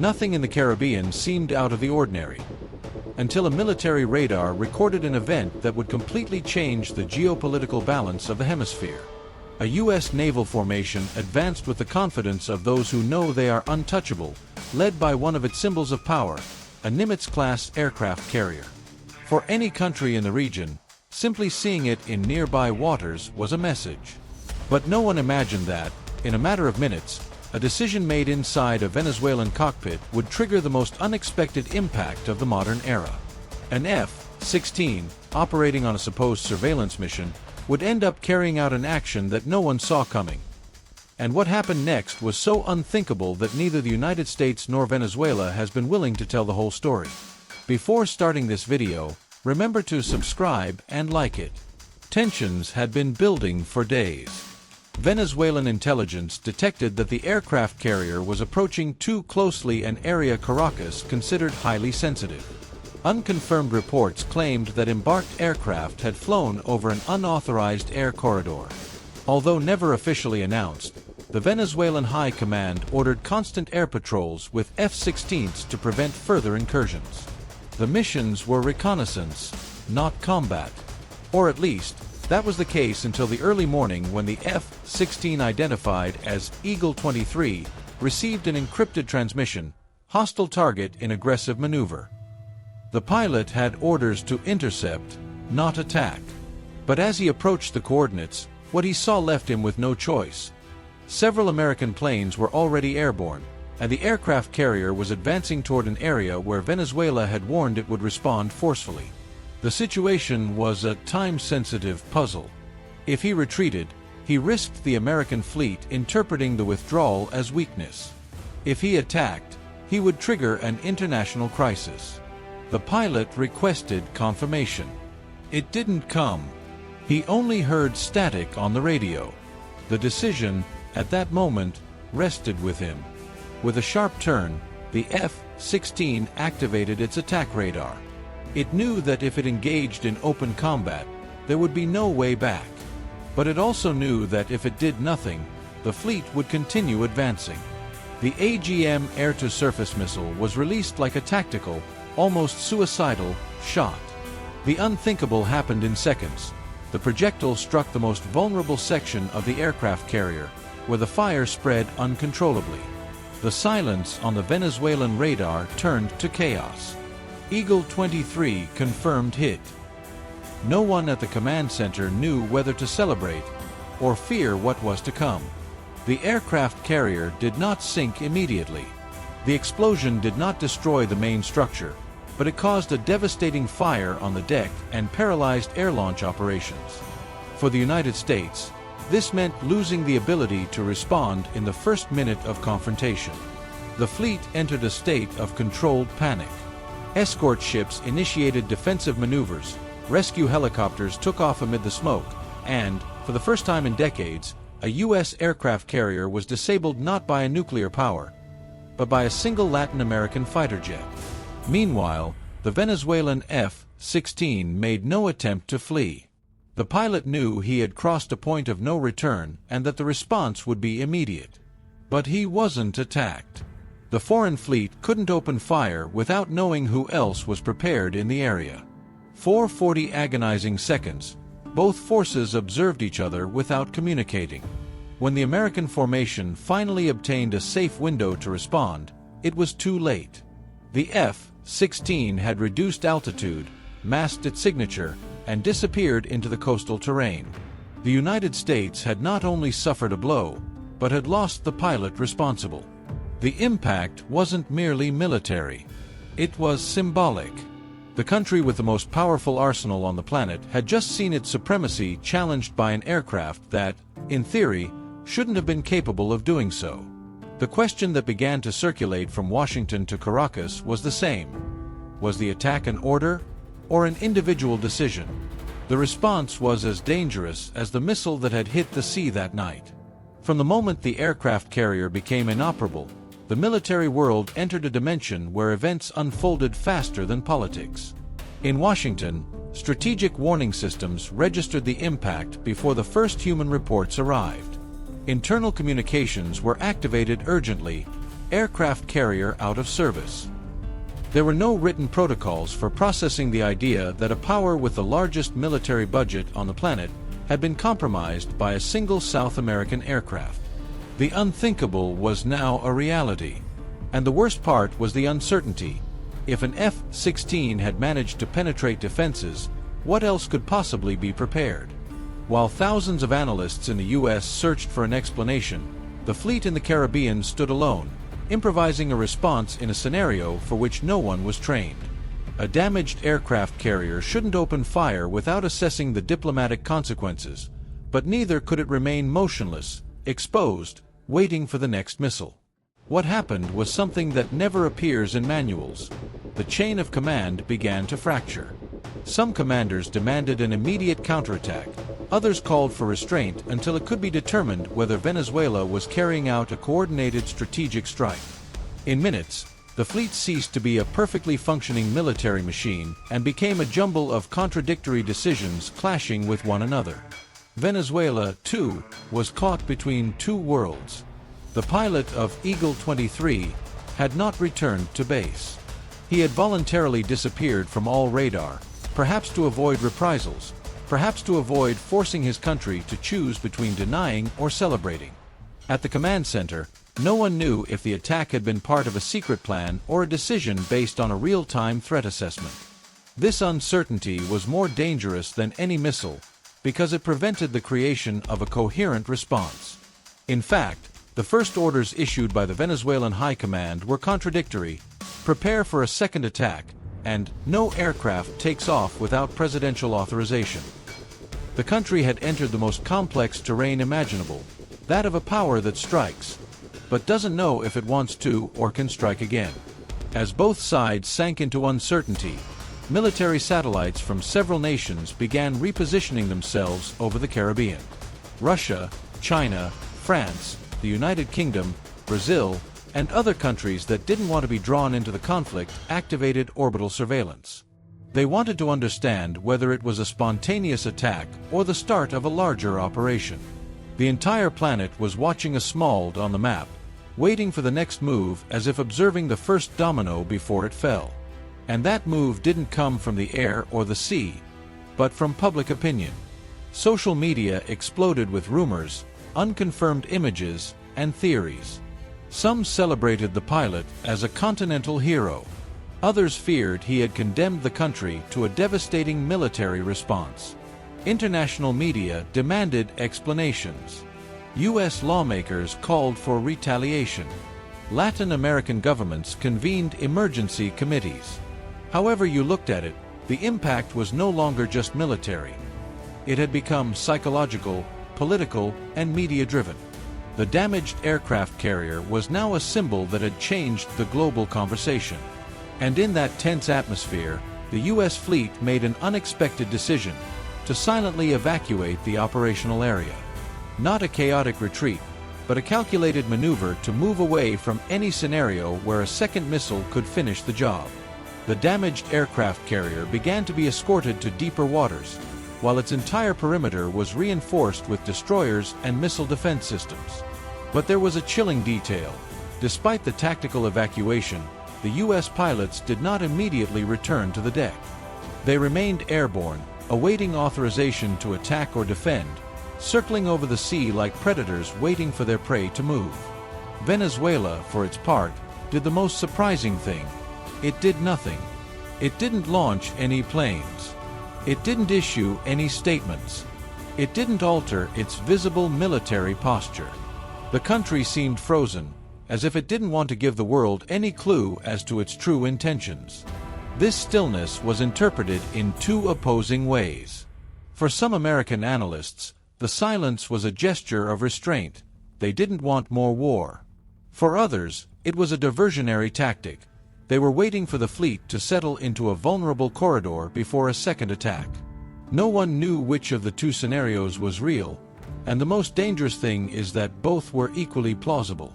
Nothing in the Caribbean seemed out of the ordinary. Until a military radar recorded an event that would completely change the geopolitical balance of the hemisphere. A U.S. naval formation advanced with the confidence of those who know they are untouchable, led by one of its symbols of power, a Nimitz-class aircraft carrier. For any country in the region, simply seeing it in nearby waters was a message. But no one imagined that, in a matter of minutes, a decision made inside a Venezuelan cockpit would trigger the most unexpected impact of the modern era. An F-16, operating on a supposed surveillance mission, would end up carrying out an action that no one saw coming. And what happened next was so unthinkable that neither the United States nor Venezuela has been willing to tell the whole story. Before starting this video, remember to subscribe and like it. Tensions had been building for days. Venezuelan intelligence detected that the aircraft carrier was approaching too closely an area Caracas considered highly sensitive. Unconfirmed reports claimed that embarked aircraft had flown over an unauthorized air corridor. Although never officially announced, the Venezuelan High Command ordered constant air patrols with F-16s to prevent further incursions. The missions were reconnaissance, not combat. Or at least, that was the case until the early morning when the F-16 identified as Eagle 23 received an encrypted transmission, hostile target in aggressive maneuver. The pilot had orders to intercept, not attack. But as he approached the coordinates, what he saw left him with no choice. Several American planes were already airborne, and the aircraft carrier was advancing toward an area where Venezuela had warned it would respond forcefully. The situation was a time-sensitive puzzle. If he retreated, he risked the American fleet interpreting the withdrawal as weakness. If he attacked, he would trigger an international crisis. The pilot requested confirmation. It didn't come. He only heard static on the radio. The decision, at that moment, rested with him. With a sharp turn, the F-16 activated its attack radar. It knew that if it engaged in open combat, there would be no way back. But it also knew that if it did nothing, the fleet would continue advancing. The AGM air-to-surface missile was released like a tactical, almost suicidal, shot. The unthinkable happened in seconds. The projectile struck the most vulnerable section of the aircraft carrier, where the fire spread uncontrollably. The silence on the Venezuelan radar turned to chaos. Eagle 23 confirmed hit. No one at the command center knew whether to celebrate or fear what was to come. The aircraft carrier did not sink immediately. The explosion did not destroy the main structure, but it caused a devastating fire on the deck and paralyzed air launch operations. For the United States, this meant losing the ability to respond in the first minute of confrontation. The fleet entered a state of controlled panic. Escort ships initiated defensive maneuvers, rescue helicopters took off amid the smoke, and, for the first time in decades, a U.S. aircraft carrier was disabled not by a nuclear power, but by a single Latin American fighter jet. Meanwhile, the Venezuelan F-16 made no attempt to flee. The pilot knew he had crossed a point of no return and that the response would be immediate. But he wasn't attacked. The foreign fleet couldn't open fire without knowing who else was prepared in the area. For 40 agonizing seconds, both forces observed each other without communicating. When the American formation finally obtained a safe window to respond, it was too late. The F-16 had reduced altitude, masked its signature, and disappeared into the coastal terrain. The United States had not only suffered a blow, but had lost the pilot responsible. The impact wasn't merely military. It was symbolic. The country with the most powerful arsenal on the planet had just seen its supremacy challenged by an aircraft that, in theory, shouldn't have been capable of doing so. The question that began to circulate from Washington to Caracas was the same. Was the attack an order, or an individual decision? The response was as dangerous as the missile that had hit the sea that night. From the moment the aircraft carrier became inoperable, the military world entered a dimension where events unfolded faster than politics. In Washington, strategic warning systems registered the impact before the first human reports arrived. Internal communications were activated urgently, aircraft carrier out of service. There were no written protocols for processing the idea that a power with the largest military budget on the planet had been compromised by a single South American aircraft. The unthinkable was now a reality. And the worst part was the uncertainty. If an F-16 had managed to penetrate defenses, what else could possibly be prepared? While thousands of analysts in the U.S. searched for an explanation, the fleet in the Caribbean stood alone, improvising a response in a scenario for which no one was trained. A damaged aircraft carrier shouldn't open fire without assessing the diplomatic consequences, but neither could it remain motionless, exposed, waiting for the next missile. What happened was something that never appears in manuals. The chain of command began to fracture. Some commanders demanded an immediate counterattack. Others called for restraint until it could be determined whether Venezuela was carrying out a coordinated strategic strike. In minutes, the fleet ceased to be a perfectly functioning military machine and became a jumble of contradictory decisions clashing with one another. Venezuela, too, was caught between two worlds. The pilot of Eagle 23 had not returned to base. He had voluntarily disappeared from all radar, perhaps to avoid reprisals, perhaps to avoid forcing his country to choose between denying or celebrating. At the command center, no one knew if the attack had been part of a secret plan or a decision based on a real-time threat assessment. This uncertainty was more dangerous than any missile, because it prevented the creation of a coherent response. In fact, the first orders issued by the Venezuelan High Command were contradictory: prepare for a second attack, and no aircraft takes off without presidential authorization. The country had entered the most complex terrain imaginable, that of a power that strikes, but doesn't know if it wants to or can strike again. As both sides sank into uncertainty, military satellites from several nations began repositioning themselves over the Caribbean. Russia, China, France, the United Kingdom, Brazil, and other countries that didn't want to be drawn into the conflict activated orbital surveillance. They wanted to understand whether it was a spontaneous attack or the start of a larger operation. The entire planet was watching a small on the map, waiting for the next move as if observing the first domino before it fell. And that move didn't come from the air or the sea, but from public opinion. Social media exploded with rumors, unconfirmed images, and theories. Some celebrated the pilot as a continental hero. Others feared he had condemned the country to a devastating military response. International media demanded explanations. U.S. lawmakers called for retaliation. Latin American governments convened emergency committees. However you looked at it, the impact was no longer just military. It had become psychological, political, and media-driven. The damaged aircraft carrier was now a symbol that had changed the global conversation. And in that tense atmosphere, the U.S. fleet made an unexpected decision: to silently evacuate the operational area. Not a chaotic retreat, but a calculated maneuver to move away from any scenario where a second missile could finish the job. The damaged aircraft carrier began to be escorted to deeper waters, while its entire perimeter was reinforced with destroyers and missile defense systems. But there was a chilling detail. Despite the tactical evacuation, the U.S. pilots did not immediately return to the deck. They remained airborne, awaiting authorization to attack or defend, circling over the sea like predators waiting for their prey to move. Venezuela, for its part, did the most surprising thing. It did nothing. It didn't launch any planes. It didn't issue any statements. It didn't alter its visible military posture. The country seemed frozen, as if it didn't want to give the world any clue as to its true intentions. This stillness was interpreted in two opposing ways. For some American analysts, the silence was a gesture of restraint. They didn't want more war. For others, it was a diversionary tactic. They were waiting for the fleet to settle into a vulnerable corridor before a second attack. No one knew which of the two scenarios was real, and the most dangerous thing is that both were equally plausible.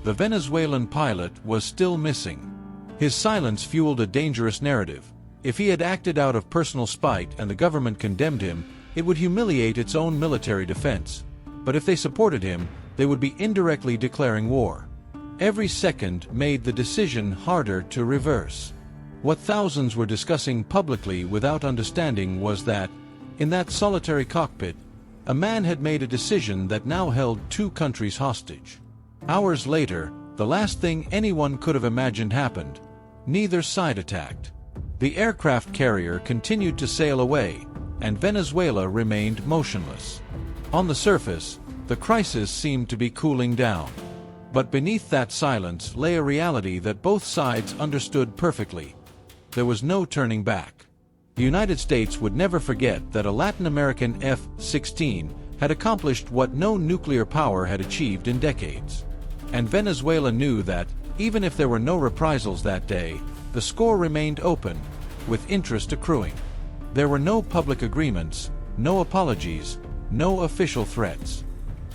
The Venezuelan pilot was still missing. His silence fueled a dangerous narrative. If he had acted out of personal spite and the government condemned him, it would humiliate its own military defense. But if they supported him, they would be indirectly declaring war. Every second made the decision harder to reverse. What thousands were discussing publicly without understanding was that, in that solitary cockpit, a man had made a decision that now held two countries hostage. Hours later, the last thing anyone could have imagined happened. Neither side attacked. The aircraft carrier continued to sail away, and Venezuela remained motionless. On the surface, the crisis seemed to be cooling down. But beneath that silence lay a reality that both sides understood perfectly. There was no turning back. The United States would never forget that a Latin American F-16 had accomplished what no nuclear power had achieved in decades. And Venezuela knew that, even if there were no reprisals that day, the score remained open, with interest accruing. There were no public agreements, no apologies, no official threats.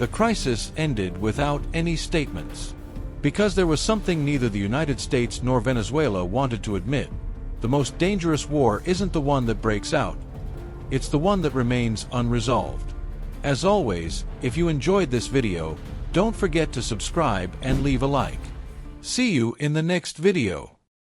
The crisis ended without any statements. Because there was something neither the United States nor Venezuela wanted to admit. The most dangerous war isn't the one that breaks out. It's the one that remains unresolved. As always, if you enjoyed this video, don't forget to subscribe and leave a like. See you in the next video.